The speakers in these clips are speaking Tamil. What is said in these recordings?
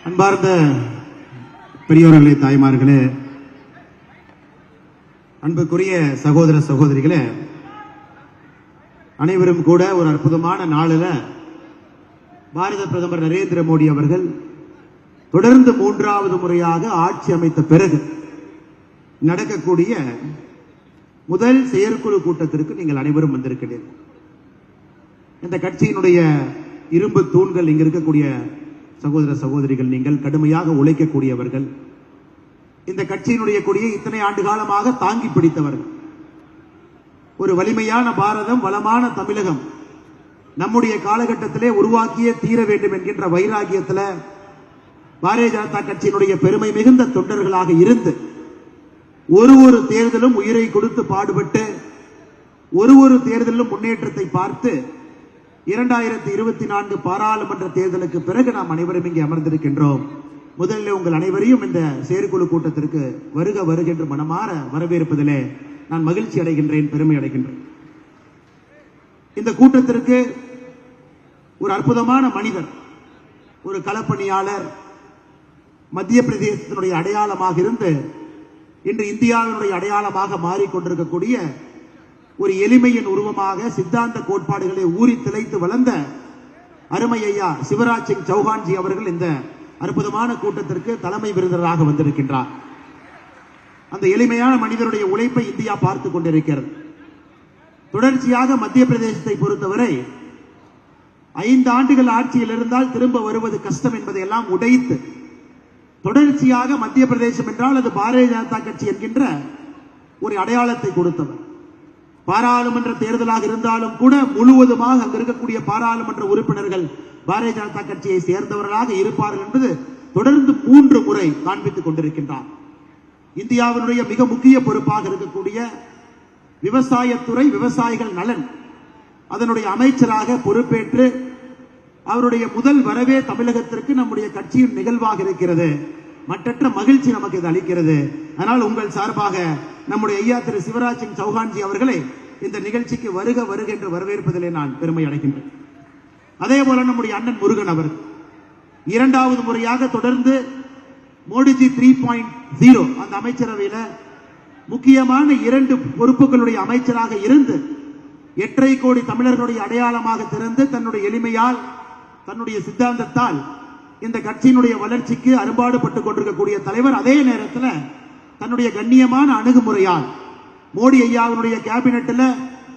அன்பார்ந்த பெரியோர்களே, தாய்மார்களே, அன்புக்குரிய சகோதர சகோதரிகளே, அனைவரும் கூட ஒரு அற்புதமான நாளில் பாரத பிரதமர் நரேந்திர மோடி அவர்கள் தொடர்ந்து 3வது முறையாக ஆட்சி அமைத்த பிறகு நடக்கக்கூடிய முதல் செயற்குழு கூட்டத்திற்கு நீங்கள் அனைவரும் வந்திருக்கிறீர்கள். இந்த கட்சியினுடைய இரும்பு தூண்கள் இங்க இருக்கக்கூடிய சகோதர சகோதரிகள், நீங்கள் கடுமையாக உழைக்கக்கூடியவர்கள். இந்த கட்சியினுடைய கொடியை இத்தனை ஆண்டு காலமாக தாங்கி பிடித்தவர்கள். ஒரு வலிமையான பாரதம், வளமான தமிழகம் நம்முடைய காலகட்டத்திலே உருவாக்கிய தீர வேண்டும் என்கின்ற வைராகியத்தில் பாரதிய ஜனதா கட்சியினுடைய பெருமை மிகுந்த தொண்டர்களாக இருந்து ஒரு தேர்தலும் உயிரை கொடுத்து பாடுபட்டு ஒரு தேர்தலும் முன்னேற்றத்தை பார்த்து 2024 பாராளுமன்ற தேர்தலுக்கு பிறகு நாம் அனைவரும் இங்கே அமர்ந்திருக்கின்றோம். முதலில் உங்கள் அனைவரையும் இந்த செயற்குழு கூட்டத்திற்கு வருக வருகின்ற மனமாற வரவேற்பதிலே நான் மகிழ்ச்சி அடைகின்றேன், பெருமை அடைகின்றேன். இந்த கூட்டத்திற்கு ஒரு அற்புதமான மனிதர், ஒரு களப்பணியாளர், மத்திய பிரதேசத்தினுடைய அடையாளமாக இருந்து இன்று இந்தியாவினுடைய அடையாளமாக மாறிக்கொண்டிருக்கக்கூடிய ஒரு எளிமையின் உருவமாக சித்தாந்த கோட்பாடுகளை ஊறி திளைத்து வளர்ந்த அருமை ஐயா சிவராஜ் சிங் சௌஹான்ஜி அவர்கள் இந்த அற்புதமான கூட்டத்திற்கு தலைமை விருந்தினராக வந்திருக்கின்றார். அந்த எளிமையான மனிதனுடைய உழைப்பை இந்தியா பார்த்துக் கொண்டிருக்கிறது. தொடர்ச்சியாக மத்திய பிரதேசத்தை பொறுத்தவரை 5 ஆண்டுகள் ஆட்சியில் இருந்தால் திரும்ப வருவது கஷ்டம் என்பதை எல்லாம் உடைத்து தொடர்ச்சியாக மத்திய பிரதேசம் என்றால் அது பாரதிய ஜனதா கட்சி என்கின்ற ஒரு அடையாளத்தை கொடுத்தவர். பாராளுமன்ற தேர்தலாக இருந்தாலும் கூட முழுவதுமாக அங்கு இருக்கக்கூடிய பாராளுமன்ற உறுப்பினர்கள் பாரதிய ஜனதா கட்சியை சேர்ந்தவர்களாக இருப்பார்கள் என்பது தொடர்ந்து 3 முறை காண்பித்துக் கொண்டிருக்கின்றார். இந்தியாவினுடைய மிக முக்கிய பொறுப்பாக இருக்கக்கூடிய விவசாயத்துறை, விவசாயிகள் நலன், அதனுடைய அமைச்சராக பொறுப்பேற்று அவருடைய முதல் வரவே தமிழகத்திற்கு நம்முடைய கட்சியின் நிகழ்வாக இருக்கிறது. மற்றற்ற மகிழ்ச்சி நமக்கு இது அளிக்கிறது. அதனால் உங்கள் சார்பாக நம்முடைய ஐயா திரு சிவராஜ் சிங் சௌஹான்ஜி அவர்களை இந்த நிகழ்ச்சிக்கு வருக வருக என்று வரவேற்பதிலே நான் பெருமை அடைகின்றேன். அதே போல நம்முடைய அண்ணன் முருகன் அவர் 2வது முறையாக தொடர்ந்து மோடிஜி 3.0 அந்த அமைச்சரவையில முக்கியமான 2 பொறுப்புகளுடைய அமைச்சராக இருந்து 8.5 கோடி தமிழர்களுடைய அடையாளமாக திறந்து தன்னுடைய எளிமையால், தன்னுடைய சித்தாந்தத்தால் இந்த கட்சியினுடைய வளர்ச்சிக்கு அரும்பாடுபட்டுக் கொண்டிருக்கக்கூடிய தலைவர். அதே நேரத்தில் தன்னுடைய கண்ணியமான அணுகுமுறையால் மோடி ஐயாவினுடைய கேபினெட்டில்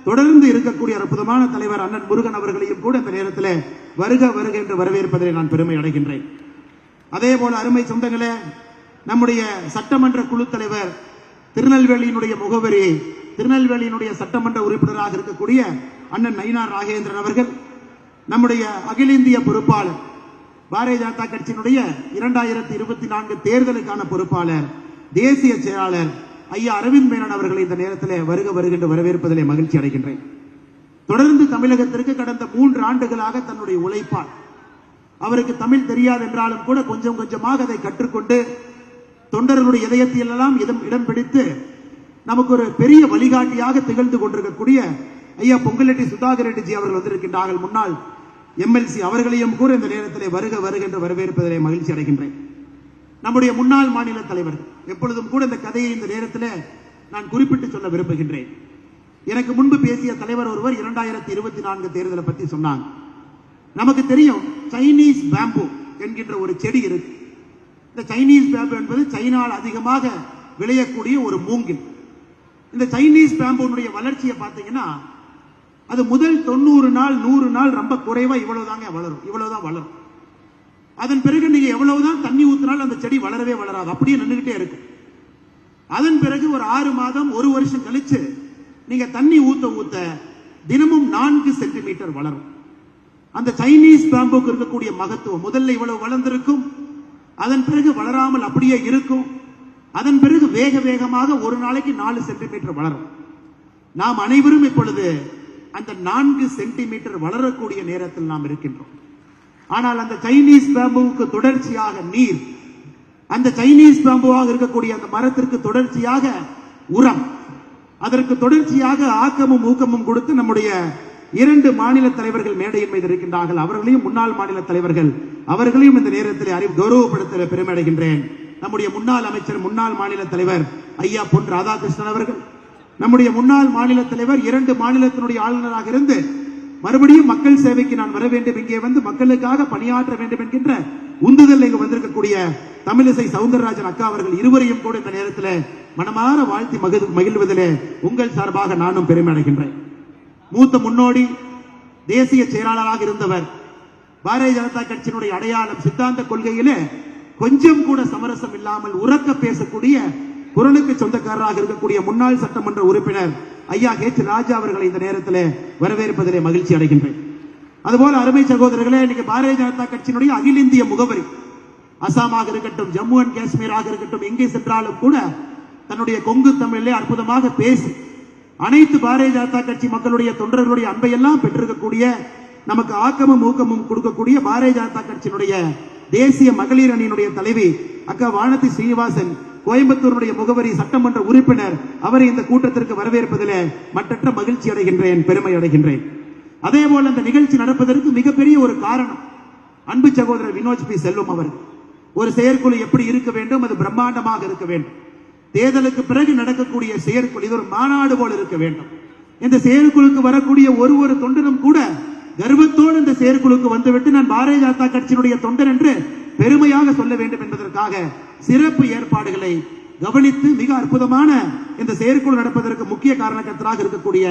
தொடர்ந்து இருக்கக்கூடிய அற்புதமான தலைவர் அண்ணன் முருகன் அவர்களையும் கூட இந்த நேரத்தில் வருக வருக என்று வரவேற்பதில் நான் பெருமை அடைகின்றேன். அதே போல அருமை சொந்தங்களே, நம்முடைய சட்டமன்ற குழு தலைவர், திருநெல்வேலியினுடைய முகவரி, திருநெல்வேலியினுடைய சட்டமன்ற உறுப்பினராக இருக்கக்கூடிய அண்ணன் நயினார் நாகேந்திரன் அவர்கள், நம்முடைய அகில இந்திய பொறுப்பாளர், பாரதிய ஜனதா கட்சியினுடைய 2024 தேர்தலுக்கான பொறுப்பாளர், தேசிய செயலாளர் ஐயா அரவிந்த் மேனன் அவர்களை இந்த நேரத்தில் வருக வருகின்ற வரவேற்பதிலே மகிழ்ச்சி அடைகின்றேன். தொடர்ந்து தமிழகத்திற்கு கடந்த 3 ஆண்டுகளாக தன்னுடைய உழைப்பால், அவருக்கு தமிழ் தெரியாது என்றாலும் கூட கொஞ்சம் கொஞ்சமாக அதை கற்றுக்கொண்டு தொண்டர்களுடைய இதயத்தில் எல்லாம் இடம் பிடித்து நமக்கு ஒரு பெரிய வழிகாட்டியாக திகழ்ந்து கொண்டிருக்கக்கூடிய ஐயா பொங்கலெட்டி சுதாகர் ரெட்டிஜி அவர்கள் வந்திருக்கின்றார்கள். முன்னாள் எம்எல்சி அவர்களையும் கூட இந்த நேரத்தில் வருக வருகின்ற வரவேற்பதிலே மகிழ்ச்சி அடைகின்றேன். நம்முடைய முன்னாள் மாநில தலைவர், எப்பொழுதும் கூட இந்த கதையை இந்த நேரத்தில் நான் குறிப்பிட்டு சொல்ல விரும்புகின்றேன். எனக்கு முன்பு பேசிய தலைவர் ஒருவர் 2024 தேர்தலை பற்றி சொன்னாங்க. நமக்கு தெரியும் சைனீஸ் பேம்பு என்கின்ற ஒரு செடி இருக்கு. இந்த சைனீஸ் பேம்பு என்பது சைனாவில் அதிகமாக விளையக்கூடிய ஒரு மூங்கில். இந்த சைனீஸ் பேம்புனுடைய வளர்ச்சியை பார்த்தீங்கன்னா அது முதல் 90 நாள் 100 நாள் ரொம்ப குறைவா இவ்வளவுதாங்க வளரும், இவ்வளவுதான் வளரும். அதன் பிறகு நீங்க எவ்வளவுதான் தண்ணி ஊத்தினாலும் அந்த செடி வளரவே வளராது, அப்படியே நின்றுகிட்டே இருக்கும். அதன் பிறகு ஒரு 6 மாதம் 1 வருஷம் கழிச்சு நீங்க தண்ணி ஊத்த ஊத்த தினமும் 4 சென்டிமீட்டர் வளரும். அந்த சைனீஸ் பேம்புக்கு இருக்கக்கூடிய மகத்துவம், முதல்ல இவ்வளவு வளர்ந்திருக்கும், அதன் பிறகு வளராமல் அப்படியே இருக்கும், அதன் பிறகு வேக வேகமாக ஒரு நாளைக்கு 4 சென்டிமீட்டர் வளரும். நாம் அனைவரும் இப்பொழுது அந்த 4 சென்டிமீட்டர் வளரக்கூடிய நேரத்தில் நாம் இருக்கின்றோம். ஆனால் அந்த சைனீஸ் பேம்புவுக்கு தொடர்ச்சியாக நீர், அந்த சைனீஸ் பேம்புவாக இருக்கக்கூடிய அந்த மரத்திற்கு தொடர்ச்சியாக உரம், அதற்கு தொடர்ச்சியாக ஆக்கமும் ஊக்கமும் கொடுத்து நம்முடைய 2 மாநில தலைவர்கள் மேடையின் மீது இருக்கின்றார்கள். அவர்களையும் முன்னாள் மாநில தலைவர்கள், அவர்களையும் இந்த நேரத்தில் கௌரவப்படுத்த பெருமை அடைகின்றேன். நம்முடைய முன்னாள் அமைச்சர், முன்னாள் மாநில தலைவர் ஐயா பொன் ராதாகிருஷ்ணன் அவர்கள், நம்முடைய முன்னாள் மாநில தலைவர் 2 மாநிலத்தினுடைய ஆளுநராக இருந்து மறுபடியும் மக்கள் சேவைக்கு நான் வர வேண்டும், இங்கே வந்து மக்களுக்காக பணியாற்ற வேண்டும் என்கின்ற உந்துதல் இங்கு வந்திருக்கக்கூடிய தமிழிசை சவுந்தரராஜன் அக்கா அவர்கள் இருவரையும் கூட இந்த நேரத்தில் மனமாற வாழ்த்தி மகிழ்வதிலே உங்கள் சார்பாக நானும் பெருமை அடைகின்றேன். மூத்த முன்னோடி தேசிய செயலாளராக இருந்தவர், பாரதிய ஜனதா கட்சியினுடைய அடையாளம், சித்தாந்த கொள்கையிலே கொஞ்சம் கூட சமரசம் இல்லாமல் உரக்க பேசக்கூடிய குரலுக்கு சொந்தக்காரராக இருக்கக்கூடிய முன்னாள் சட்டமன்ற உறுப்பினர் ஐயா ஹெச் ராஜா அவர்களை இந்த நேரத்தில் வரவேற்பதிலே மகிழ்ச்சி அடைகின்றேன். அதுபோல அருமை சகோதரர்களே, இன்னைக்கு பாரதிய ஜனதா கட்சியினுடைய அகில இந்திய முகவரி, அசாமாக இருக்கட்டும், ஜம்மு அண்ட் காஷ்மீராக இருக்கட்டும், எங்கே சென்றாலும் கூட தன்னுடைய கொங்கு தமிழிலே அற்புதமாக பேசி அனைத்து பாரதிய ஜனதா கட்சி மக்களுடைய தொண்டர்களுடைய அன்பை எல்லாம் பெற்றிருக்கக்கூடிய, நமக்கு ஆக்கமும் ஊக்கமும் கொடுக்கக்கூடிய பாரதிய ஜனதா கட்சியினுடைய தேசிய மகளிர் அணியினுடைய தலைவி அக்கா வானதி ஸ்ரீனிவாசன், கோயம்புத்தூருடைய முகவரி சட்டமன்ற உறுப்பினர், அவரை இந்த கூட்டத்திற்கு வரவேற்பதிலே மற்றற்ற மகிழ்ச்சி அடைகின்றேன், பெருமை அடைகின்றேன். அதே போல இந்த நிகழ்ச்சி நடப்பதற்கு மிகப்பெரிய ஒரு காரணம் அன்பு சகோதரர் வினோத் பி செல்வம் அவர்கள். ஒரு செயற்குழு எப்படி இருக்க வேண்டும், அது பிரம்மாண்டமாக இருக்க வேண்டும். தேர்தலுக்கு பிறகு நடக்கக்கூடிய செயற்குழு இது ஒரு மாநாடு போல இருக்க வேண்டும். இந்த செயற்குழுக்கு வரக்கூடிய ஒரு தொண்டரும் கூட கர்வத்தோடு இந்த செயற்குழுக்கு வந்துவிட்டு நான் பாரதிய ஜனதா கட்சியினுடைய தொண்டர் என்று பெருமையாக சொல்ல வேண்டும் என்பதற்காக சிறப்பு ஏற்பாடுகளை கவனித்து மிக அற்புதமான இந்த செயற்குழு நடப்பதற்கு முக்கிய காரணகர்த்தராக இருக்கக்கூடிய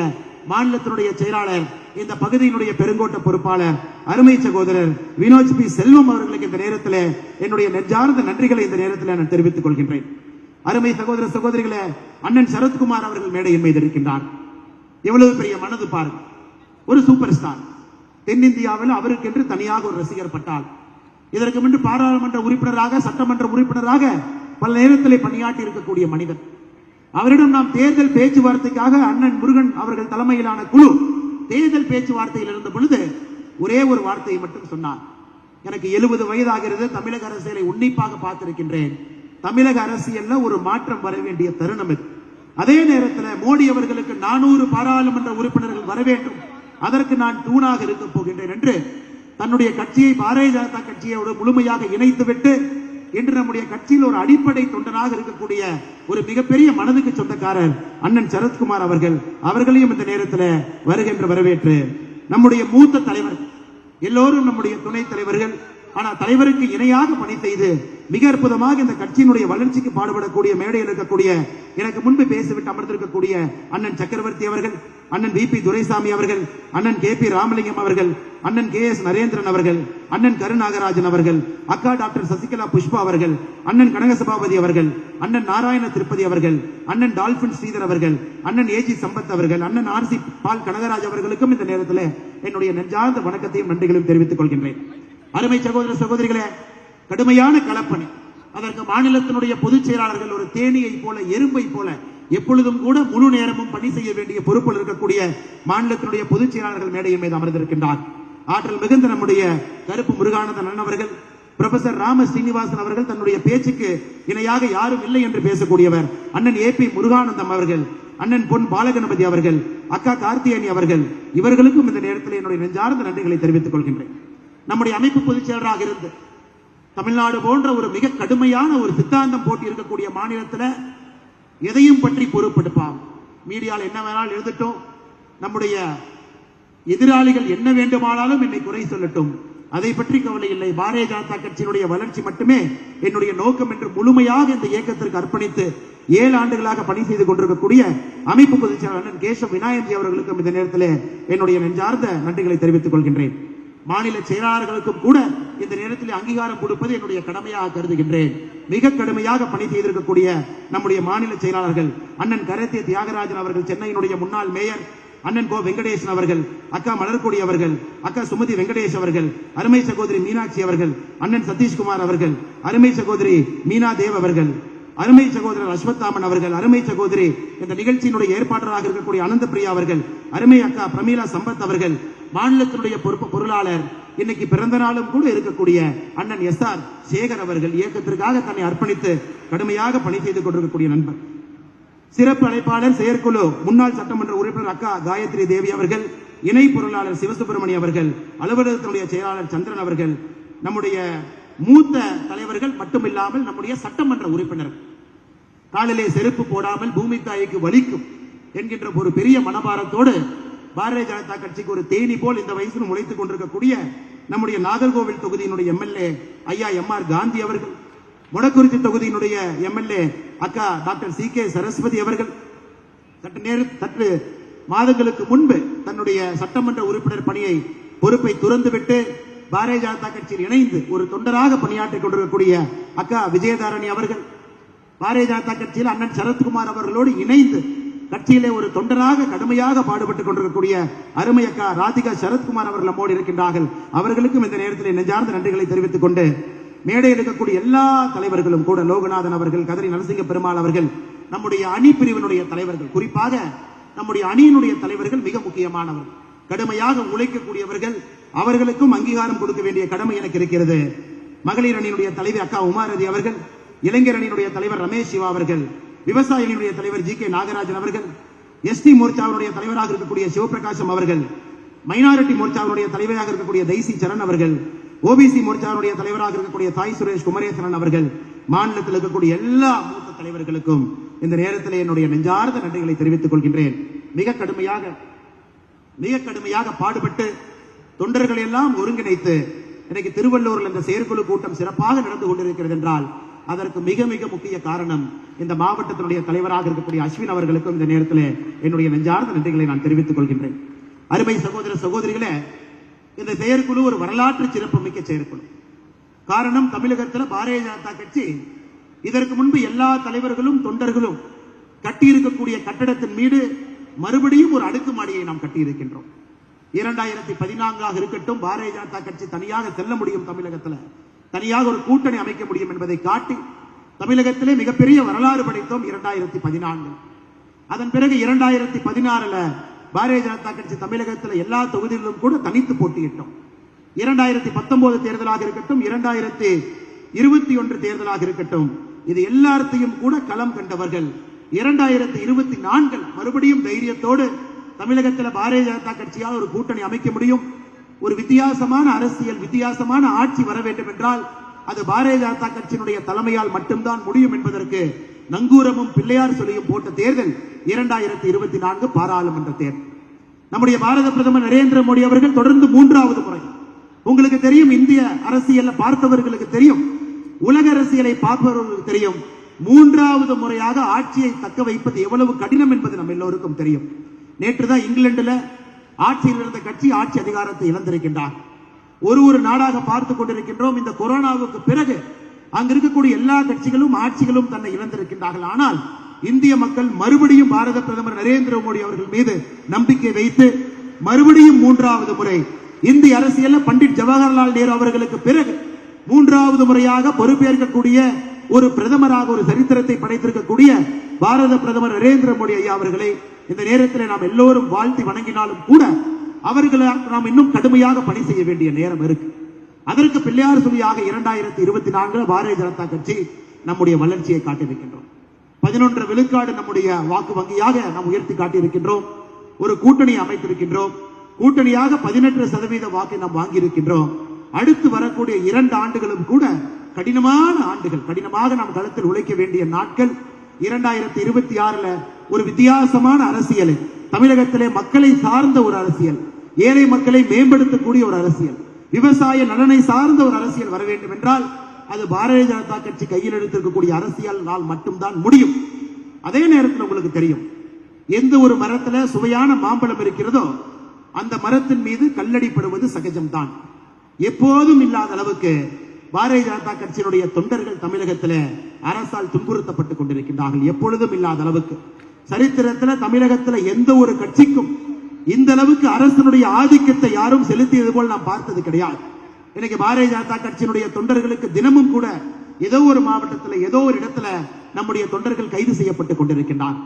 மாநிலத்தினுடைய செயலாளர், இந்த பகுதியினுடைய பெருங்கோட்ட பொறுப்பாளர் அருமை சகோதரர் வினோத் பி செல்வம் அவர்களுக்கு இந்த நேரத்தில் என்னுடைய நெஞ்சார்ந்த நன்றிகளை இந்த நேரத்தில் நான் தெரிவித்துக் கொள்கின்றேன். அருமை சகோதர சகோதரிகளே, அண்ணன் சரத்குமார் அவர்கள் மேடையின் மீது இருக்கின்றார். எவ்வளவு பெரிய மனது பாருங்க. ஒரு சூப்பர் ஸ்டார், தென்னிந்தியாவில் அவருக்கென்று தனியாக ஒரு ரசிகர் பட்டால், இதற்கு முன்பு பாராளுமன்ற உறுப்பினராக, சட்டமன்ற உறுப்பினராக பல நேரத்தில் பணியாற்றி இருக்கக்கூடிய மனிதன். அவரிடம் நாம் தேர்தல் பேச்சுவார்த்தைக்காக அண்ணன் முருகன் அவர்கள் தலைமையிலான குழு தேர்தல் பேச்சுவார்த்தையில் இருந்த பொழுது ஒரே ஒரு வார்த்தையை மட்டும் சொன்னார். எனக்கு 70 வயதாகிறது, தமிழக அரசியலை உன்னிப்பாக பார்த்திருக்கின்றேன். தமிழக அரசியல்ல ஒரு மாற்றம் வர வேண்டிய தருணம் இது. அதே நேரத்தில் மோடி அவர்களுக்கு 400 பாராளுமன்ற உறுப்பினர்கள் வர வேண்டும், அதற்கு நான் தூணாக இருக்க போகின்றேன் என்று தன்னுடைய கட்சியை பாரதிய ஜனதா கட்சியோடு முழுமையாக இணைத்துவிட்டு இன்று நம்முடைய கட்சியில் ஒரு அடிப்படை தொண்டனாக இருக்கக்கூடிய ஒரு மிகப்பெரிய மனதுக்கு சொந்தக்காரர் அண்ணன் சரத்குமார் அவர்கள், அவர்களையும் இந்த நேரத்தில் வருகின்ற வரவேற்று நம்முடைய மூத்த தலைவர், எல்லோரும் நம்முடைய துணைத் தலைவர்கள், ஆனால் தலைவருக்கு இணையாக பணி செய்து மிக அற்புதமாக இந்த கட்சியினுடைய வளர்ச்சிக்கு பாடுபடக்கூடிய மேடையில் இருக்கக்கூடிய, எனக்கு முன்பு பேசிவிட்டு அமர்ந்திருக்கக்கூடிய அண்ணன் சக்கரவர்த்தி அவர்கள், அண்ணன் வி.பி. துரைசாமி அவர்கள், அண்ணன் கே.பி. ராமலிங்கம் அவர்கள், அண்ணன் கே.எஸ். நரேந்திரன் அவர்கள், அண்ணன் கருநாகராஜன் அவர்கள், அக்கா டாக்டர் சசிகலா புஷ்பா அவர்கள், அண்ணன் கனகசபாபதி அவர்கள், அண்ணன் நாராயண திருப்பதி அவர்கள், அண்ணன் டால்பின் ஸ்ரீதர் அவர்கள், அண்ணன் ஏஜி சம்பத் அவர்கள், அண்ணன் ஆர்சி பால் கனகராஜ் அவர்களுக்கும் இந்த நேரத்தில் என்னுடைய நெஞ்சார்ந்த வணக்கத்தையும் நன்றிகளையும் தெரிவித்துக் கொள்கின்றேன். அருமை சகோதர சகோதரிகளே, கடுமையான களப்பணி, அதற்கு மாநிலத்தினுடைய பொதுச் செயலாளர்கள் ஒரு தேனியை போல, எறும்பை போல எப்பொழுதும் கூட முழு நேரமும் பணி செய்ய வேண்டிய பொறுப்பில் இருக்கக்கூடிய மாநிலத்தினுடைய பொதுச் செயலாளர்கள் மேடையின் மீது அமர்ந்திருக்கின்றார். ஆற்றல் மிகுந்த நம்முடைய கருப்பு முருகானந்தன் அண்ணன் அவர்கள், புரொஃபசர் ராம ஸ்ரீனிவாசன் அவர்கள், தன்னுடைய பேச்சுக்கு இணையாக யாரும் இல்லை என்று பேசக்கூடியவர் அண்ணன் ஏ.பி. முருகானந்தம் அவர்கள், அண்ணன் பொன் பாலகணபதி அவர்கள், அக்கா கார்த்தியனி அவர்கள், இவர்களுக்கும் இந்த நேரத்தில் என்னுடைய நெஞ்சார்ந்த நன்றிகளை தெரிவித்துக் கொள்கின்றேன். நம்முடைய அமைப்பு பொதுச் செயலராக இருந்து தமிழ்நாடு போன்ற ஒரு மிக கடுமையான ஒரு சித்தாந்தம் போட்டி இருக்கக்கூடிய மாநிலத்தில் எதையும் பற்றி பொறுப்பெடுப்பாங்க. மீடியாவில் என்ன வேணாலும் எழுதட்டும், நம்முடைய எதிராளிகள் என்ன வேண்டுமானாலும் என்னை குறை சொல்லட்டும், அதை பற்றி கவலை இல்லை. பாரதிய ஜனதா கட்சியினுடைய வளர்ச்சி மட்டுமே என்னுடைய நோக்கம் என்று முழுமையாக இந்த இயக்கத்திற்கு அர்ப்பணித்து 7 ஆண்டுகளாக பணி செய்து கொண்டிருக்கக்கூடிய அமைப்பு பொதுச் செயலாளர் கேசவ் விநாயகி அவர்களுக்கும் இந்த நேரத்தில் என்னுடைய நெஞ்சார்ந்த நன்றிகளை தெரிவித்துக் கொள்கின்றேன். மாநில செயலாளர்களுக்கும் கூட இந்த நேரத்தில் அங்கீகாரம் கொடுப்பது என்னுடைய கடமையாக கருதுகின்றேன். மிக கடுமையாக பணி செய்திருக்கக்கூடிய நம்முடைய மாநில செயலாளர்கள் அண்ணன் கரத்தே தியாகராஜன் அவர்கள், சென்னையினுடைய முன்னாள் மேயர் அண்ணன் கோ வெங்கடேசன் அவர்கள், அக்கா மலர்கொடி அவர்கள், அக்கா சுமதி வெங்கடேஷ் அவர்கள், அருமை சகோதரி மீனாட்சி அவர்கள், அண்ணன் சதீஷ்குமார் அவர்கள், அருமை சகோதரி மீனா தேவ் அவர்கள், அருமை சகோதரர் அஸ்வத்தாமன் அவர்கள், அருமை சகோதரி இந்த நிகழ்ச்சியினுடைய ஏற்பாட்டராக இருக்கக்கூடிய அனந்த பிரியா அவர்கள், அருமை அக்கா பிரமீளா சம்பத் அவர்கள், மாநிலத்தினுடைய பொருளாளர், இன்னைக்கு பிறந்த நாளும் கூட இருக்கக்கூடிய அண்ணன் எஸ்.ஆர். சேகர் அவர்கள், இயக்கத்திற்காக தன்னை அர்ப்பணித்து கடுமையாக பணி செய்து கொண்டிருக்கக்கூடிய நண்பர், சிறப்பு அழைப்பாளர் செயற்குழு முன்னாள் சட்டமன்ற உறுப்பினர் அக்கா காயத்ரி தேவி அவர்கள், இணை பொருளாளர் சிவசுப்பிரமணியம் அவர்கள், அலுவலகத்தினுடைய செயலாளர் சந்திரன் அவர்கள், நம்முடைய மூத்த தலைவர்கள் மட்டுமில்லாமல் நம்முடைய சட்டமன்ற உறுப்பினர்கள் காலிலே செருப்பு போடாமல் பூமி தாய்க்கு வலிக்கும் என்கின்ற ஒரு பெரிய மனபாரத்தோடு பாரதிய ஜனதா கட்சிக்கு ஒரு தேனி போல் இந்த வயசில் முளைத்துக் கொண்டிருக்கக்கூடிய நம்முடைய நாகர்கோவில் தொகுதியினுடைய எம்எல்ஏ ஐயா எம்.ஆர். காந்தி அவர்கள், மொடக்குறிச்சி தொகுதியினுடைய எம்எல்ஏ அக்கா டாக்டர் சி.கே. சரஸ்வதி அவர்கள் சற்று மாதங்களுக்கு முன்பு தன்னுடைய சட்டமன்ற உறுப்பினர் பணியை பொறுப்பை துறந்துவிட்டு பாரதிய ஜனதா கட்சியில் இணைந்து ஒரு தொண்டராக பணியாற்றிக் கொண்டிருக்கக்கூடிய அக்கா விஜயதாரணி அவர்கள், பாரதிய ஜனதா கட்சியில் அண்ணன் சரத்குமார் அவர்களோடு இணைந்து கட்சியிலே ஒரு தொண்டராக கடுமையாக பாடுபட்டுக் கொண்டிருக்கக்கூடிய அருமை அக்கா ராதிகா சரத்குமார் அவர்கள் நம்மோடு இருக்கின்றார்கள். அவர்களுக்கும் இந்த நேரத்தில் நெஞ்சார்ந்த நன்றிகளை தெரிவித்துக் கொண்டு மேடையில் இருக்கக்கூடிய எல்லா தலைவர்களும் கூட, லோகநாதன் அவர்கள், கதிரி நரசிங்க பெருமாள் அவர்கள், நம்முடைய அணி பிரிவினுடைய தலைவர்கள், குறிப்பாக நம்முடைய அணியினுடைய தலைவர்கள் மிக முக்கியமானவர்கள், கடுமையாக உழைக்கக்கூடியவர்கள். அவர்களுக்கும் அங்கீகாரம் கொடுக்க வேண்டிய கடமை எனக்கு இருக்கிறது. மகளிர் அணியினுடைய தலைவர் அக்கா உமாரதி அவர்கள், இளைஞர் அணியினுடைய தலைவர் ரமேஷ் சிவா அவர்கள், விவசாய அணியினுடைய தலைவர் ஜி.கே. நாகராஜன் அவர்கள், எஸ்டி மோர்ச்சாவுடைய தலைவராக இருக்கக்கூடிய சிவபிரகாசம் அவர்கள், மைனாரிட்டி மோர்ச்சாவுடைய தலைவராக இருக்கக்கூடிய தைசி சரண் அவர்கள், ஓபிசி மோர்ச்சாவுடைய தலைவராக இருக்கக்கூடிய தாய் சுரேஷ் குமரேசன் அவர்கள், மாநிலத்தில் இருக்கக்கூடிய எல்லா மூத்த தலைவர்களுக்கும் இந்த நேரத்தில் என்னுடைய நெஞ்சார்ந்த நன்றிகளை தெரிவித்துக் கொள்கின்றேன். மிக கடுமையாக பாடுபட்டு தொண்டர்களை எல்லாம் ஒருங்கிணைத்து இன்னைக்கு திருவள்ளூரில் இந்த செயற்குழு கூட்டம் சிறப்பாக நடந்து கொண்டிருக்கிறது என்றால் அதற்கு மிக மிக முக்கிய காரணம் இந்த மாவட்டத்தினுடைய தலைவராக இருக்கக்கூடிய அஸ்வின் அவர்களுக்கும் இந்த நேரத்தில் என்னுடைய நெஞ்சார்ந்த நன்றிகளை நான் தெரிவித்துக் கொள்கின்றேன். அருமை சகோதர சகோதரிகளே, இந்த செயற்குழு ஒரு வரலாற்று சிறப்புமிக்க செயற்குழு. காரணம், தமிழகத்தில் பாரதிய ஜனதா கட்சி இதற்கு முன்பு எல்லா தலைவர்களும் தொண்டர்களும் கட்டியிருக்கக்கூடிய கட்டடத்தின் மீது மறுபடியும் ஒரு அடுக்குமாடியை நாம் கட்டியிருக்கின்றோம். 2014 இருக்கட்டும், பாரதிய ஜனதா கட்சி தனியாக செல்ல முடியும், தமிழகத்தில் தனியாக ஒரு கூட்டணி அமைக்க முடியும் என்பதை காட்டி தமிழகத்திலே மிகப்பெரிய வரலாறு படைத்தோம் 2014. அதன் பிறகு 2016 பாரதிய ஜனதா கட்சி தமிழகத்தில் எல்லா தொகுதிகளிலும் கூட தனித்து போட்டியிட்டோம். 2019 தேர்தலாக இருக்கட்டும், 2021 தேர்தலாக இருக்கட்டும், இது எல்லாத்தையும் கூட களம் கண்டவர்கள். 2024 மறுபடியும் தைரியத்தோடு தமிழகத்தில் பாரதிய ஜனதா கட்சியால் ஒரு கூட்டணி அமைக்க முடியும், ஒரு வித்தியாசமான அரசியல், வித்தியாசமான ஆட்சி வர வேண்டும் என்றால் அது பாரதிய ஜனதா கட்சியினுடைய தலைமையால் மட்டும்தான் முடியும் என்பதற்கு நங்கூரமும் பிள்ளையார் சொல்லியும் போட்ட தேர்தல் 2024 பாராளுமன்ற தேர்தல். நம்முடைய பாரத பிரதமர் நரேந்திர மோடி அவர்கள் தொடர்ந்து 3வது முறை, உங்களுக்கு தெரியும், இந்திய அரசியலை பார்த்தவர்களுக்கு தெரியும், உலக அரசியலை பார்ப்பவர்களுக்கு தெரியும், 3வது முறையாக ஆட்சியை தக்க வைப்பது எவ்வளவு கடினம் என்பது நம்ம எல்லோருக்கும் தெரியும். நேற்றுதான் இங்கிலாந்துல ஆட்சியில் இருந்த கட்சி ஆட்சி அதிகாரத்தை இழந்திருக்கின்றார். ஒரு நாடாக பார்த்துக் கொண்டிருக்கின்றோம். இந்த கொரோனாவுக்கு பிறகு அங்க இருக்கக்கூடிய எல்லா கட்சிகளும் ஆட்சிகளும் தன்னை இழந்திருக்கின்றார்கள். ஆனால் இந்திய மக்கள் மறுபடியும் பாரத பிரதமர் நரேந்திர மோடி அவர்கள் மீது நம்பிக்கை வைத்து மறுபடியும் 3வது முறை இந்திய அரசியல் பண்டிட் ஜவஹர்லால் நேரு அவர்களுக்கு பிறகு 3வது முறையாக பொறுப்பேற்கக்கூடிய ஒரு பிரதமராக ஒரு சரித்திரத்தை படைத்திருக்கக்கூடிய பாரத பிரதமர் நரேந்திர மோடி ஐயா அவர்களை இந்த நேரத்தில் நாம் எல்லோரும் வாழ்த்தி வணங்கினாலும் கூட அவர்களை நாம் இன்னும் கடுமையாக பணி செய்ய வேண்டிய நேரம் இருக்கு. அதற்கு பிள்ளையார் சொல்லியாக 2024 பாரதிய ஜனதா கட்சி நம்முடைய வளர்ச்சியை காட்டியிருக்கின்றோம். 11 விழுக்காடு நம்முடைய வாக்கு வங்கியாக நாம் உயர்த்தி காட்டியிருக்கின்றோம். ஒரு கூட்டணி அமைத்திருக்கின்றோம். கூட்டணியாக 18% வாக்கை நாம் வாங்கியிருக்கின்றோம். அடுத்து வரக்கூடிய 2 ஆண்டுகளும் கூட கடினமான ஆண்டுகள், கடினமாக நாம் களத்தில் உழைக்க வேண்டிய நாட்கள். 2026 ஒரு வித்தியாசமான அரசியலை, தமிழகத்திலே மக்களை சார்ந்த ஒரு அரசியல், ஏழை மக்களை மேம்படுத்தக்கூடிய ஒரு அரசியல், விவசாய நலனை சார்ந்த ஒரு அரசியல் வர வேண்டும் என்றால் அது பாரதிய ஜனதா கட்சி கையில் எடுத்திருக்கக்கூடிய அரசியலால் மட்டும்தான் முடியும். அதே நேரத்தில் உங்களுக்கு தெரியும், எந்த ஒரு மரத்துல சுவையான மாம்பழம் இருக்கிறதோ அந்த மரத்தின் மீது கல்லடிப்படுவது சகஜம்தான். எப்போதும் இல்லாத அளவுக்கு பாரதிய ஜனதா கட்சியினுடைய தொண்டர்கள் தமிழகத்தில் அரசால் துன்புறுத்தப்பட்டுக் கொண்டிருக்கின்றார்கள். எப்பொழுதும் இல்லாத அளவுக்கு சரித்திரத்தில் தமிழகத்தில் எந்த ஒரு கட்சிக்கும் இந்த அளவுக்கு அரசனுடைய ஆதிக்கத்தை யாரும் செலுத்தியது போல் நாம் பார்த்தது கிடையாது. இன்னைக்கு பாரதிய ஜனதா கட்சியினுடைய தொண்டர்களுக்கு தினமும் கூட ஏதோ ஒரு மாவட்டத்தில் ஏதோ ஒரு இடத்துல நம்முடைய தொண்டர்கள் கைது செய்யப்பட்டுக் கொண்டிருக்கின்றார்.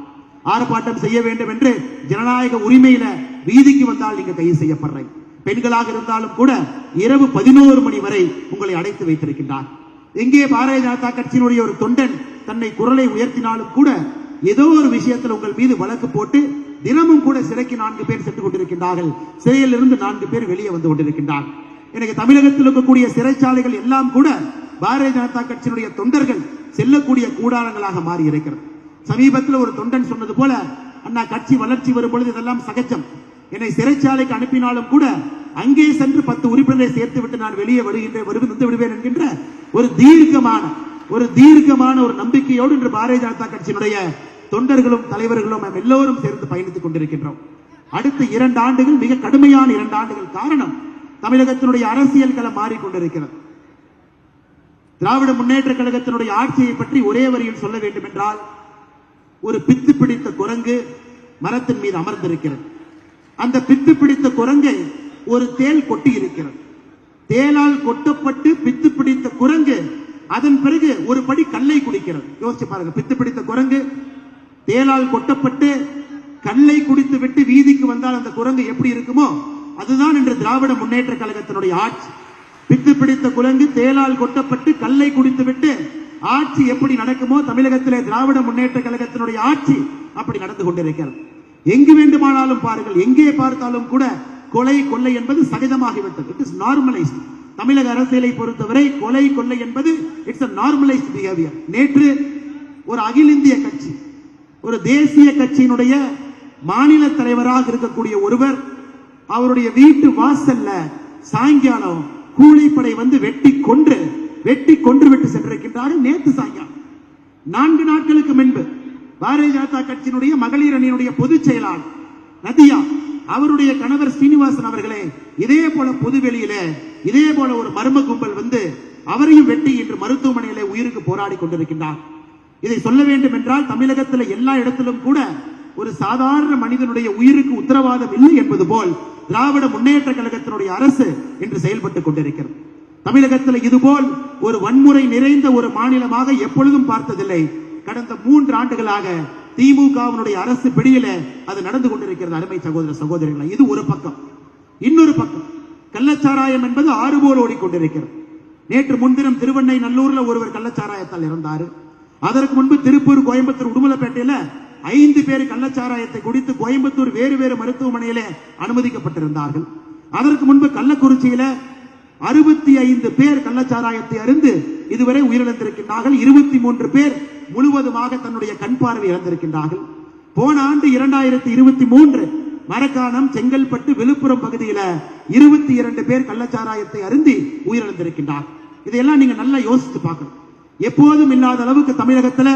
ஆர்ப்பாட்டம் செய்ய வேண்டும் என்று ஜனநாயக உரிமையில வீதிக்கு வந்தால் நீங்க கைது செய்யப்படுறீங்க. பெண்களாக இருந்தாலும் கூட இரவு 11 மணி வரை உங்களை அடைத்து வைத்திருக்கின்றார். எங்கே பாரதிய ஜனதா கட்சியினுடைய ஒரு தொண்டன் தன்னை குரலை உயர்த்தினாலும் கூட ஏதோ ஒரு விஷயத்தில் உங்கள் மீது வழக்கு போட்டு தினமும் கூட சிறைக்கு 4 பேர் சென்று கொண்டிருக்கின்றார்கள். சிறையில் இருந்து 4 பேர் வெளியே வந்து கொண்டிருக்கின்றார்கள். எனக்கு தமிழகத்தில் இருக்கக்கூடிய சிறைச்சாலைகள் எல்லாம் கூட பாரதிய ஜனதா கட்சியினுடைய தொண்டர்கள் செல்லக்கூடிய கூடாரங்களாக மாறி இருக்கிறது. சமீபத்தில் ஒரு தொண்டன் சொன்னது போல, அண்ணா கட்சி வளர்ச்சி வரும் பொழுது இதெல்லாம் சகஜம், என்னை சிறைச்சாலைக்கு அனுப்பினாலும் கூட அங்கே சென்று 10 உறுப்பினரை சேர்த்து விட்டு நான் வெளியே வந்து விடுவேன் என்கின்ற ஒரு தீர்க்கமான ஒரு நம்பிக்கையோடு இன்று பாரதிய ஜனதா கட்சியினுடைய தொண்டர்களும் தலைவர்களும் எல்லோரும் சேர்ந்து பயணித்துக் கொண்டிருக்கின்றோம். அடுத்த 2 ஆண்டுகள் மிக கடுமையான 2 ஆண்டுகள். காரணம், தமிழகத்தினுடைய அரசியல் களம் மாறிக்கொண்டிருக்கிறது. திராவிட முன்னேற்ற கழகத்தினுடைய ஆட்சியை பற்றி ஒரே வரியில் சொல்ல வேண்டும் என்றால், ஒரு பித்து பிடித்த குரங்கு மரத்தின் மீது அமர்ந்திருக்கிறது. அந்த பித்து பிடித்த குரங்கை ஒரு தேள் கொட்டி இருக்கிறது. தேளால் கொட்டப்பட்டு பித்து பிடித்த குரங்கு அதன் பிறகு ஒரு படி கல்லை குடிக்கிறது. யோசிச்சு பாருங்க, பித்து பிடித்த குரங்கு தேளால் கொட்டப்பட்டு கல்லை குடித்து விட்டு வீதிக்கு வந்தால் அந்த குரங்கு எப்படி இருக்குமோ அதுதான் இன்று திராவிட முன்னேற்ற கழகத்தினுடைய ஆட்சி. பித்து பிடித்த குரங்கு தேளால் கொட்டப்பட்டு கல்லை குடித்து விட்டு ஆட்சி எப்படி நடக்குமோ தமிழகத்திலே திராவிட முன்னேற்ற கழகத்தினுடைய ஆட்சி அப்படி நடந்து கொண்டிருக்கிறது. எங்கு வேண்டுமானாலும் பாருங்கள், எங்கே பார்த்தாலும் கூட கொலை கொள்ளை என்பது சகஜமாகிவிட்டது. It is normalised. தமிழக அரசியலை பொறுத்தவரை கொலை கொள்ளை என்பது இட்ஸ் a நார்மலைஸ்ட் பிஹேவியர். நேற்று ஒரு அகில இந்திய கட்சி, ஒரு தேசிய கட்சியினுடைய மாநில தலைவராக இருக்கக்கூடிய ஒருவர் அவருடைய வீட்டு வாசல்ல சாயங்காலம் கூலிப்படை வந்து வெட்டி கொன்று விட்டு சென்றிருக்கின்றார்கள். நேற்று சாயங்காலம் 4 நாட்களுக்கு முன்பு பாரதிய ஜனதா கட்சியினுடைய மகளிர் அணியினுடைய பொதுச் செயலாளர் நதியா அவருடைய கணவர் ஸ்ரீனிவாசன் அவர்களே இதே போல பொதுவெளியிலே இதே போல ஒரு மர்ம கும்பல் வந்து அவரையும் வெட்டி இன்று மருத்துவமனையிலே உயிருக்கு போராடி கொண்டிருக்கின்றார். இதை சொல்ல வேண்டும் என்றால் தமிழகத்தில் எல்லா இடத்திலும் கூட ஒரு சாதாரண மனிதனுடைய உயிருக்கு உத்தரவாதம் இல்லை என்பது போல் திராவிட முன்னேற்ற கழகத்தினுடைய அரசு இன்று செயல்பட்டுக் கொண்டிருக்கிறது. தமிழகத்தில் இதுபோல் ஒரு வன்முறை நிறைந்த ஒரு மாநிலமாக எப்பொழுதும் பார்த்ததில்லை. கடந்த 3 ஆண்டுகளாக திமுகவினுடைய அரசு பிடியில அது நடந்து கொண்டிருக்கிறது. அருமை சகோதர சகோதரிகளை, இது ஒரு பக்கம். இன்னொரு பக்கம் கள்ளச்சாராயம் என்பது ஆறு போல் ஓடிக்கொண்டிருக்கிறது. நேற்று முன்தினம் திருவண்ணை நல்லூர்ல ஒருவர் கள்ளச்சாராயத்தால் இறந்தார். அதற்கு முன்பு திருப்பூர், கோயம்புத்தூர், உடுமலைப்பேட்டையில 5 பேர் கள்ளச்சாராயத்தை குடித்து கோயம்புத்தூர் வேறு மருத்துவமனையில அனுமதிக்கப்பட்டிருந்தார்கள். அதற்கு முன்பு கள்ளக்குறிச்சியில 65 பேர் கள்ளச்சாராயத்தை அருந்து இதுவரை உயிரிழந்திருக்கின்றார்கள். 23 பேர் முழுவதுமாக தன்னுடைய கண் பார்வை இழந்திருக்கின்றார்கள். போன ஆண்டு 2023 மரக்காணம், செங்கல்பட்டு, விழுப்புரம் பகுதியில் 22 பேர் கள்ளச்சாராயத்தை அருந்தி உயிரிழந்திருக்கின்றார்கள். இதையெல்லாம் நீங்க நல்லா யோசித்து பார்க்கணும். எப்போதும் இல்லாத அளவுக்கு தமிழகத்தில்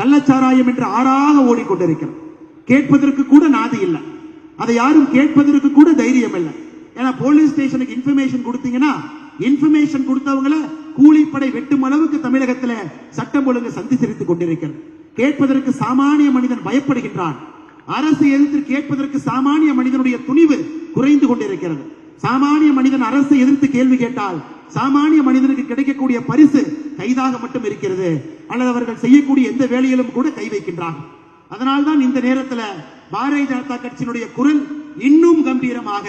கள்ளச்சாராயம் என்று ஆறாக ஓடிக்கொண்டிருக்கிறது. கேட்பதற்கு கூட நாதி இல்லை, அதை யாரும் கேட்பதற்கு கூட தைரியம் இல்லை. ஏன்னா போலீஸ் ஸ்டேஷனுக்கு இன்ஃபர்மேஷன் கொடுத்தீங்கன்னா இன்ஃபர்மேஷன் கொடுத்தவங்களை கூலிப்படை வெட்டும் அளவுக்கு தமிழகத்தில் சட்டம் ஒழுங்கு சந்தி சிரித்துக் கொண்டிருக்கிறது. கேட்பதற்கு சாமானிய மனிதன் பயப்படுகின்றான். அரசு எதிர்த்து கேட்பதற்கு சாமானிய மனிதனுடைய துணிவு குறைந்து கொண்டிருக்கிறது. சாமானிய மனிதன் அரசை எதிர்த்து கேள்வி கேட்டால் சாமானிய மனிதனுக்கு கிடைக்கக்கூடிய பரிசு கைதாக மட்டும் இருக்கிறது, அல்லது அவர்கள் செய்யக்கூடிய எந்த வேலையிலும் கூட கை வைக்கின்றார்கள். அதனால்தான் இந்த நேரத்தில் பாரதிய ஜனதா கட்சியினுடைய குரல் இன்னும் கம்பீரமாக,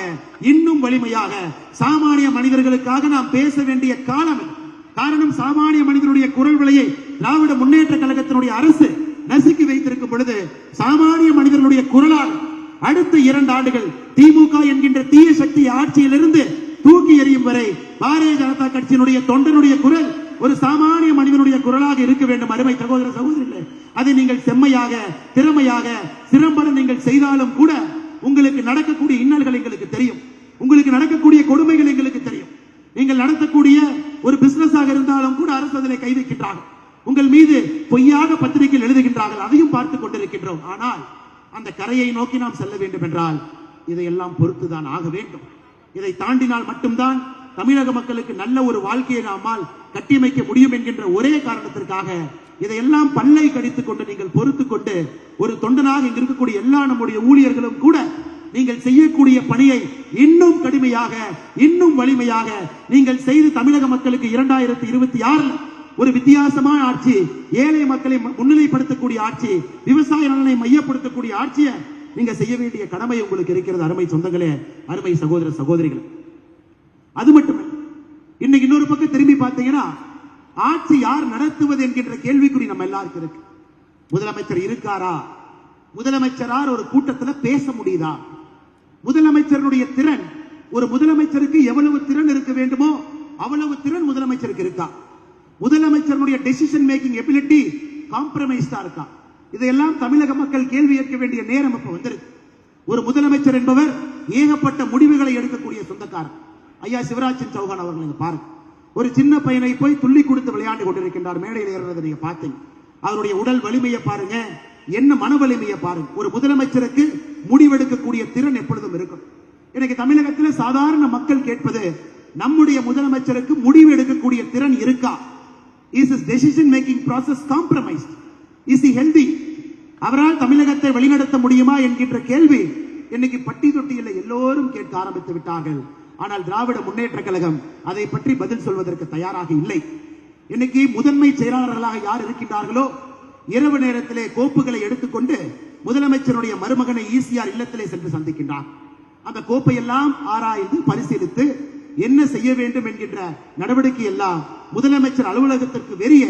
இன்னும் வலிமையாக சாமானிய மனிதர்களுக்காக நாம் பேச வேண்டிய காலம். காரணம், சாமானிய மனிதனுடைய குரல் விலையை திராவிட முன்னேற்ற கழகத்தினுடைய அரசு நசுக்கி வைத்திருக்கும் பொழுது சாமானிய மனிதனுடைய குரலால் அடுத்த 2 ஆண்டுகள் திமுக என்கின்ற தீய சக்தி ஆட்சியிலிருந்து தூக்கி எறியும் வரை பாரதிய ஜனதா கட்சியினுடைய தொண்டனுடைய குரல் ஒரு சாமானிய மனிதனுடைய குரலாக இருக்க வேண்டும். அருமை சகோதர சகோதரிகளே, அதை நீங்கள் செம்மையாக, திறமையாக, சிறம்பட நீங்கள் செய்தாலும் கூட உங்களுக்கு நடக்கக்கூடிய இன்னல்கள் எங்களுக்கு தெரியும். உங்களுக்கு நடக்கக்கூடிய கொடுமைகள் எங்களுக்கு தெரியும். நீங்கள் நடத்தக்கூடிய ஒரு பிசினஸாக இருந்தாலும் கூட அரசு அதனை கை வைக்கின்றார்கள். உங்கள் மீது பொய்யாக பத்திரிகையில் எழுதுகின்றார்கள், அதையும் பார்த்துக் கொண்டிருக்கின்றோம். ஆனால் அந்த கரையை நோக்கி நாம் செல்ல வேண்டும் என்றால் இதையெல்லாம் பொறுத்துதான் ஆக வேண்டும். இதை தாண்டினால் மட்டும்தான் தமிழக மக்களுக்கு நல்ல ஒரு வாழ்க்கையை நம்மால் கட்டியமைக்க முடியும் என்கின்ற ஒரே காரணத்திற்காக இதையெல்லாம் பல்லை கடித்துக் கொண்டு நீங்கள் பொறுத்துக் கொண்டு ஒரு தொண்டனாக இங்கு இருக்கக்கூடிய எல்லா நம்முடைய ஊழியர்களும் கூட நீங்கள் செய்யக்கூடிய பணியை இன்னும் கடுமையாக, இன்னும் வலிமையாக நீங்கள் செய்து தமிழக மக்களுக்கு 2026 ஒரு வித்தியாசமான ஆட்சி, ஏழை மக்களை முன்னிலைப்படுத்தக்கூடிய ஆட்சி, விவசாய நலனை மையப்படுத்தக்கூடிய ஆட்சியை நீங்க செய்ய வேண்டிய கடமை உங்களுக்கு இருக்கிறது. அருமை சொந்தங்களே, அருமை சகோதர சகோதரிகள், அது மட்டுமல்ல, இன்னைக்கு இன்னொரு பக்கம் திரும்பி பார்த்தீங்கன்னா ஆட்சி யார் நடத்துவது என்கின்ற கேள்விக்குறி நம்ம எல்லாருக்கும் இருக்கு. முதலமைச்சர் இருக்காரா, முதலமைச்சரால் ஒரு கூட்டத்தில் பேச முடியுதா? முதலமைச்சருடைய திறன், ஒரு முதலமைச்சருக்கு எவ்வளவு திறன் இருக்க வேண்டுமோ அவ்வளவு திறன் முதலமைச்சருக்கு இருக்கா? முதலமைச்சருடைய டெசிஷன் மேக்கிங் எபிலிட்டி காம்ப்ரமைஸ்டா இருக்கா? இதையெல்லாம் தமிழக மக்கள் கேள்வி கேட்க வேண்டிய நேரம் இப்ப வந்திருக்கு. ஒரு முதலமைச்சர் என்பவர் ஏகப்பட்ட முடிவுகளை எடுக்கக்கூடிய சொந்தக்காரர். ஐயா சிவராஜ் சிங் சௌகான் அவர்கள் நீங்க பாருங்க, ஒரு சின்ன பையனை போய் துள்ளி கொடுத்து விளையாண்டு கொண்டிருக்கின்றார். மேடையில் ஏறுறதை நீங்க பார்த்தீங்க. அவருடைய உடல் வலிமையை பாருங்க, என்ன மன வலிமையை பாருங்க. ஒரு முதலமைச்சருக்கு முடிவெடுக்கக்கூடிய திறன் எப்பொழுதும் இருக்கும். இன்னைக்கு தமிழகத்தில் சாதாரண மக்கள் கேட்பது, நம்முடைய முதலமைச்சருக்கு முடிவு எடுக்கக்கூடிய திறன் இருக்கா? Is his decision making process compromised? Is he healthy? அவரால் தமிழகத்தை வழிநடத்த முடியுமா என்கின்ற கேள்வி இன்னைக்கு பட்டி தொட்டி இல்லை, எல்லோரும் கேட்க ஆரம்பித்து விட்டார்கள். ஆனால் திராவிட முன்னேற்ற கழகம் அதை பற்றி பதில் சொல்வதற்கு தயாராக இல்லை. இன்னைக்கு முதன்மை செயலாளர்களாக யார் இருக்கின்றார்களோ, இரவு நேரத்திலே கோப்புகளை எடுத்துக்கொண்டு முதலமைச்சருடைய மருமகனை ஈசிஆர் இல்லத்திலே சென்று சந்திக்கின்றார். அந்த கோப்பை எல்லாம் ஆராய்ந்து பரிசீலித்து என்ன செய்ய வேண்டும் என்கின்ற நடவடிக்கை எல்லாம் முதலமைச்சர் அலுவலகத்திற்கு வெளியே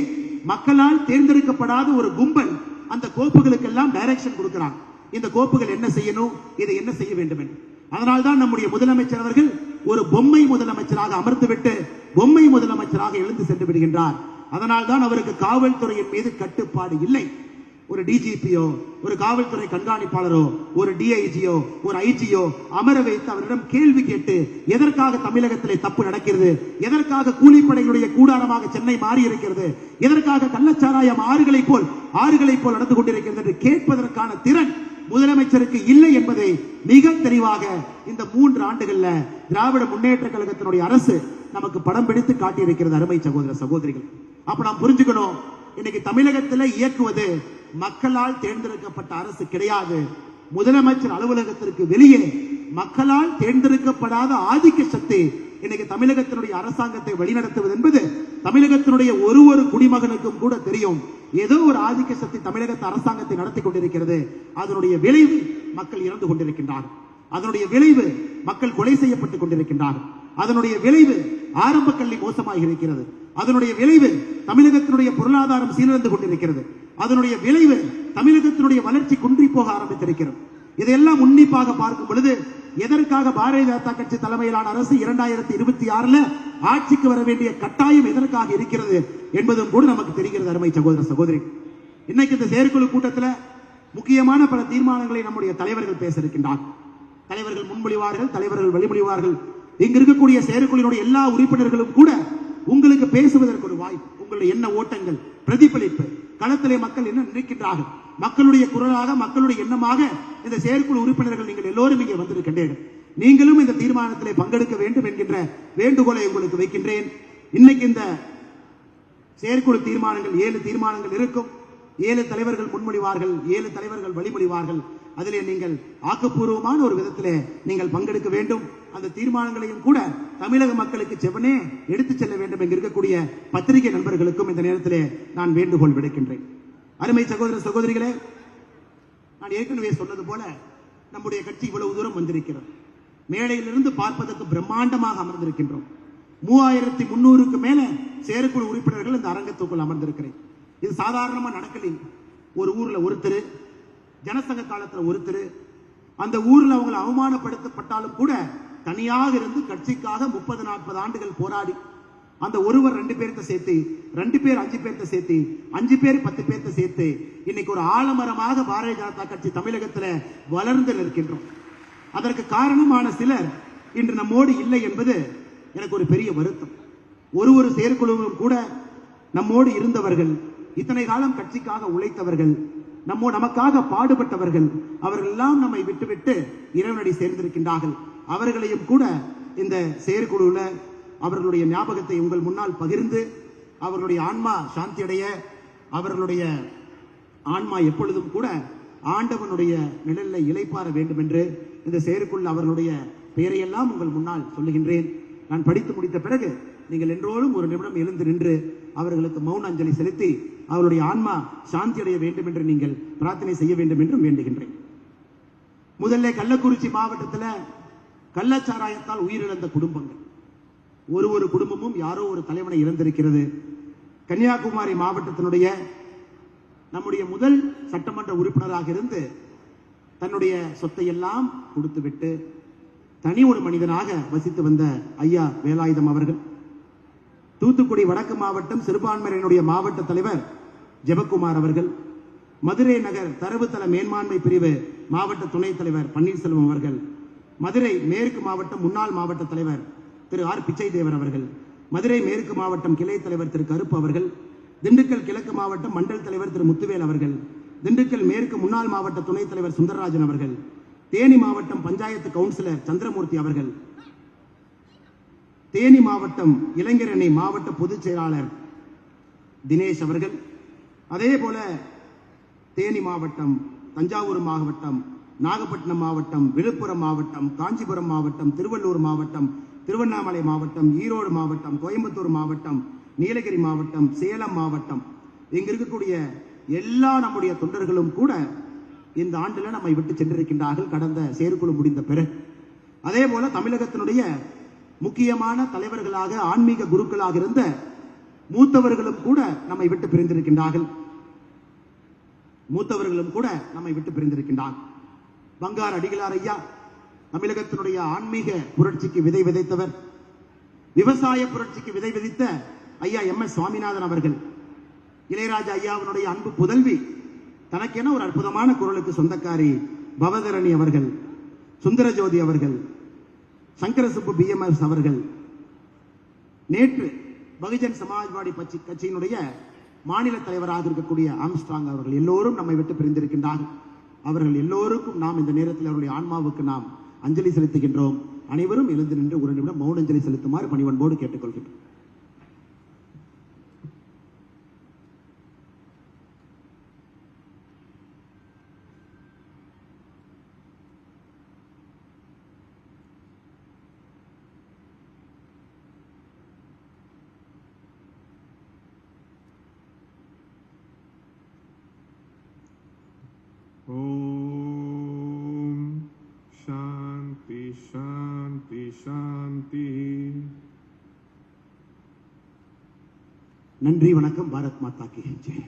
மக்களால் தேர்ந்தெடுக்கப்படாத ஒரு கும்பல் அந்த கோப்புகளுக்கு எல்லாம் டைரக்ஷன் கொடுக்கிறாங்க. இந்த கோப்புகள் என்ன செய்யணும், இதை என்ன செய்ய வேண்டும் என்று. அதனால்தான் நம்முடைய முதலமைச்சர் அவர்கள் ஒரு பொம்மை முதலமைச்சராக அமர்ந்துவிட்டு பொம்மை முதலமைச்சராக எழுந்து சென்று விடுகின்றார். அதனால்தான் அவருக்கு காவல்துறையின் மீது கட்டுப்பாடு இல்லை. ஒரு டிஜிபியோ, ஒரு காவல்துறை கண்காணிப்பாளரோ, ஒரு டிஐஜியோ, ஒரு ஐஜியோ அமர வைத்து அவரிடம் கேள்வி கேட்டு, எதற்காக தமிழகத்திலே தப்பு நடக்கிறது, எதற்காக கூலிப்படைகளுடைய கூடாரமாக சென்னை மாறி இருக்கிறது, எதற்காக கள்ளச்சாராயம் ஆறுகளை போல் நடந்து கொண்டிருக்கிறது என்று கேட்பதற்கான திறன் முதலமைச்சருக்கு இல்லை என்பதை மிக தெளிவாக இந்த 3 ஆண்டுகள்ல திராவிட முன்னேற்ற கழகத்தினுடைய அரசு நமக்கு படம் பிடித்து காட்டியிருக்கிறது. அருமை சகோதர சகோதரிகள், அப்ப நாம் புரிஞ்சுக்கணும், இன்னைக்கு தமிழகத்தில் இயக்குவது மக்களால் தேர்ந்தெடுக்கப்பட்ட அரசு கிடையாது. முதலமைச்சர் அலுவலகத்திற்கு வெளியே மக்களால் தேர்ந்தெடுக்கப்படாத ஆதிக்க சக்தி இன்னைக்கு தமிழகத்தினுடைய அரசாங்கத்தை வழிநடத்துவது என்பது தமிழகத்தினுடைய ஒரு குடிமகனுக்கும் கூட தெரியும். ஏதோ ஒரு ஆதிக்க சக்தி தமிழகத்து அரசாங்கத்தை நடத்தி கொண்டிருக்கிறது. அதனுடைய விளைவு மக்கள் இறந்து கொண்டிருக்கின்றார்கள். அதனுடைய விளைவு மக்கள் கொலை செய்யப்பட்டுக் கொண்டிருக்கின்றார்கள். அதனுடைய விளைவு ஆரம்ப கல்வி மோசமாக இருக்கிறது. அதனுடைய விளைவு தமிழகத்தினுடைய பொருளாதாரம் சீரழிந்து கொண்டிருக்கிறது. அதனுடைய விளைவு தமிழகத்தினுடைய வளர்ச்சி குன்றி போக ஆரம்பித்திருக்கிறது. இதையெல்லாம் உன்னிப்பாக பார்க்கும் பொழுது எதற்காக பாரதிய ஜனதா கட்சி தலைமையிலான அரசு 2026 ஆட்சிக்கு வர வேண்டிய கட்டாயம் எதற்காக இருக்கிறது என்பதும் கூட நமக்கு தெரிகிறது. அருமை சகோதர சகோதரி, இன்னைக்கு இந்த செயற்குழு கூட்டத்தில் முக்கியமான பல தீர்மானங்களை நம்முடைய தலைவர்கள் பேச இருக்கின்றார்கள். தலைவர்கள் முன்மொழிவார்கள், தலைவர்கள் வழிமொழிவார்கள். இங்க இருக்கக்கூடிய செயற்குழுவினுடைய எல்லா உறுப்பினர்களும் கூட உங்களுக்கு பேசுவதற்கு ஒரு வாய்ப்பு, உங்களுடைய என்ன ஓட்டங்கள், பிரதிபலிப்பு, களத்திலே மக்கள் என்ன நினைக்கின்றார்கள், மக்களுடைய குரலாக, மக்களுடைய எண்ணமாக இந்த செயற்குழு உறுப்பினர்கள் நீங்கள் எல்லோரும் இங்கே வந்திருக்கின்றீர்கள். நீங்களும் இந்த தீர்மானத்திலே பங்கெடுக்க வேண்டும் என்கின்ற வேண்டுகோளை உங்களுக்கு வைக்கின்றேன். இன்னைக்கு இந்த செயற்குழு தீர்மானங்கள் 7 தீர்மானங்கள் இருக்கும். 7 தலைவர்கள் முன்மொழிவார்கள், 7 தலைவர்கள் வழிமொழிவார்கள். அதிலே நீங்கள் ஆக்கப்பூர்வமான ஒரு விதத்திலே நீங்கள் பங்கெடுக்க வேண்டும். அந்த தீர்மானங்களையும் கூட தமிழக மக்களுக்கு செவனே எடுத்துச் செல்ல வேண்டும் என்று இருக்கக்கூடிய பத்திரிகை நண்பர்களுக்கும் இந்த நேரத்திலே நான் வேண்டுகோள் விடுக்கின்றேன். அருமை சகோதர சகோதரிகளே, நான் ஏற்கனவே சொன்னது போல நம்முடைய கட்சி இவ்வளவு தூரம் வந்திருக்கிறது. மேடையிலிருந்து பார்ப்பதற்கு பிரம்மாண்டமாக அமர்ந்திருக்கின்றோம். 3300க்கு மேல செயற்குழு உறுப்பினர்கள் இந்த அரங்கத்துக்குள் அமர்ந்திருக்கிறேன். இது சாதாரணமா நடக்கல. ஒரு ஊர்ல ஒருத்தர், ஜனசங்க காலத்தில் ஒருத்தர், அந்த ஊர்ல அவங்களை அவமானப்படுத்தப்பட்டாலும் கூட தனியாக இருந்து கட்சிக்காக 30-40 ஆண்டுகள் போராடி அந்த ஒருவர் 2 பேர்த்த சேர்த்து, 2 பேர் 5 பேர்த்த சேர்த்து, 5 பேர் 10 பேர்த்த சேர்த்து இன்னைக்கு ஒரு ஆலமரமாக பாரதிய ஜனதா கட்சி தமிழகத்தில் வளர்ந்து நிற்கின்றோம். அதற்கு காரணமான சிலர் இன்று நம்மோடு இல்லை என்பது எனக்கு ஒரு பெரிய வருத்தம். ஒரு செயற்குழுவும் கூட நம்மோடு இருந்தவர்கள், இத்தனை காலம் கட்சிக்காக உழைத்தவர்கள், நமக்காக பாடுபட்டவர்கள், அவர்கள் எல்லாம் நம்மை விட்டுவிட்டு இறைவனடி சேர்ந்திருக்கின்றார்கள். அவர்களையும் கூட இந்த செயற்குழுல அவர்களுடைய ஞாபகத்தை உங்கள் முன்னால் பகிர்ந்து அவர்களுடைய ஆன்மா சாந்தி அடைய, அவர்களுடைய ஆன்மா எப்பொழுதும் கூட ஆண்டவனுடைய நிழலில் இளைப்பாற வேண்டும் என்று இந்த செயற்குழு அவர்களுடைய பெயரையெல்லாம் உங்கள் முன்னால் சொல்லுகின்றேன். நான் படித்து முடித்த பிறகு நீங்கள் என்றோடும் ஒரு நிமிடம் எழுந்து நின்று அவர்களுக்கு மௌன அஞ்சலி செலுத்தி அவருடைய ஆன்மா சாந்தி அடைய வேண்டும் என்று நீங்கள் பிரார்த்தனை செய்ய வேண்டும் என்றும் வேண்டுகின்றேன். முதல்ல கள்ளக்குறிச்சி மாவட்டத்தில் கள்ளச்சாராயத்தால் உயிரிழந்த குடும்பங்கள், ஒரு குடும்பமும் யாரோ ஒரு தலைவனை இழந்திருக்கிறது. கன்னியாகுமரி மாவட்டத்தினுடைய நம்முடைய முதல் சட்டமன்ற உறுப்பினராக இருந்து தன்னுடைய சொத்தை எல்லாம் கொடுத்துவிட்டு தனி ஒரு மனிதனாக வசித்து வந்த ஐயா வேலாயுதம் அவர்கள், தூத்துக்குடி வடக்கு மாவட்டம் சிறுபான்மையினுடைய மாவட்ட தலைவர் ஜெபக்குமார் அவர்கள், மதுரை நகர் தரவுத்தள மேம்பான்மை பிரிவு மாவட்ட துணைத் தலைவர் பன்னீர்செல்வம் அவர்கள், மதுரை மேற்கு மாவட்டம் முன்னாள் மாவட்ட தலைவர் திரு ஆர் பிச்சை தேவர் அவர்கள், மதுரை மேற்கு மாவட்டம் கிளை தலைவர் திரு கருப்பு அவர்கள், திண்டுக்கல் கிழக்கு மாவட்டம் மண்டல் தலைவர் திரு முத்துவேல் அவர்கள், திண்டுக்கல் மேற்கு முன்னாள் மாவட்ட துணைத் தலைவர் சுந்தரராஜன் அவர்கள், தேனி மாவட்டம் பஞ்சாயத்து கவுன்சிலர் சந்திரமூர்த்தி அவர்கள், தேனி மாவட்டம் இளைஞரணி மாவட்ட பொதுச் செயலாளர் தினேஷ் அவர்கள், அதே போல தேனி மாவட்டம், தஞ்சாவூர் மாவட்டம், நாகப்பட்டினம் மாவட்டம், விழுப்புரம் மாவட்டம், காஞ்சிபுரம் மாவட்டம், திருவள்ளூர் மாவட்டம், திருவண்ணாமலை மாவட்டம், ஈரோடு மாவட்டம், கோயம்புத்தூர் மாவட்டம், நீலகிரி மாவட்டம், சேலம் மாவட்டம், இங்கு இருக்கக்கூடிய எல்லா நம்முடைய தொண்டர்களும் கூட இந்த ஆண்டுல நம்மை விட்டு சென்றிருக்கின்றார்கள் கடந்த செயற்குழு முடிந்த பிறகு. அதே போல தமிழகத்தினுடைய முக்கியமான தலைவர்களாக ஆன்மீக குருக்களாக இருந்த மூத்தவர்களும் கூட நம்மை விட்டு பிரிந்திருக்கின்றார்கள். பங்கார் அடிகளார் ஐயா தமிழகத்தினுடைய ஆன்மீக புரட்சிக்கு விதை விதைத்தவர். விவசாய புரட்சிக்கு விதை விதித்த ஐயா MS சுவாமிநாதன் அவர்கள், இளையராஜா ஐயாவினுடைய அன்பு புதல்வி, தனக்கென ஒரு அற்புதமான குரலுக்கு சொந்தக்காரி பவதரணி அவர்கள், சுந்தரஜோதி அவர்கள், சங்கரசுப்பு BMS அவர்கள், நேற்று பகுஜன் சமாஜ்வாடி கட்சியினுடைய மாநில தலைவராக இருக்கக்கூடிய ஆம்ஸ்ட்ராங் அவர்கள் எல்லோரும் நம்மை விட்டு பிரிந்திருக்கின்றார்கள். அவர்கள் எல்லோருக்கும் நாம் இந்த நேரத்தில் அவருடைய ஆன்மாவுக்கு நாம் அஞ்சலி செலுத்துகின்றோம். அனைவரும் எழுந்து நின்று ஒரு நிமிடம் மௌன அஞ்சலி செலுத்துமாறு பணிவன்போடு கேட்டுக்கொள்கின்றோம். ஓம் சாந்தி சாந்தி சாந்தி. நன்றி, வணக்கம். பாரத் மாதா கி ஜெய்.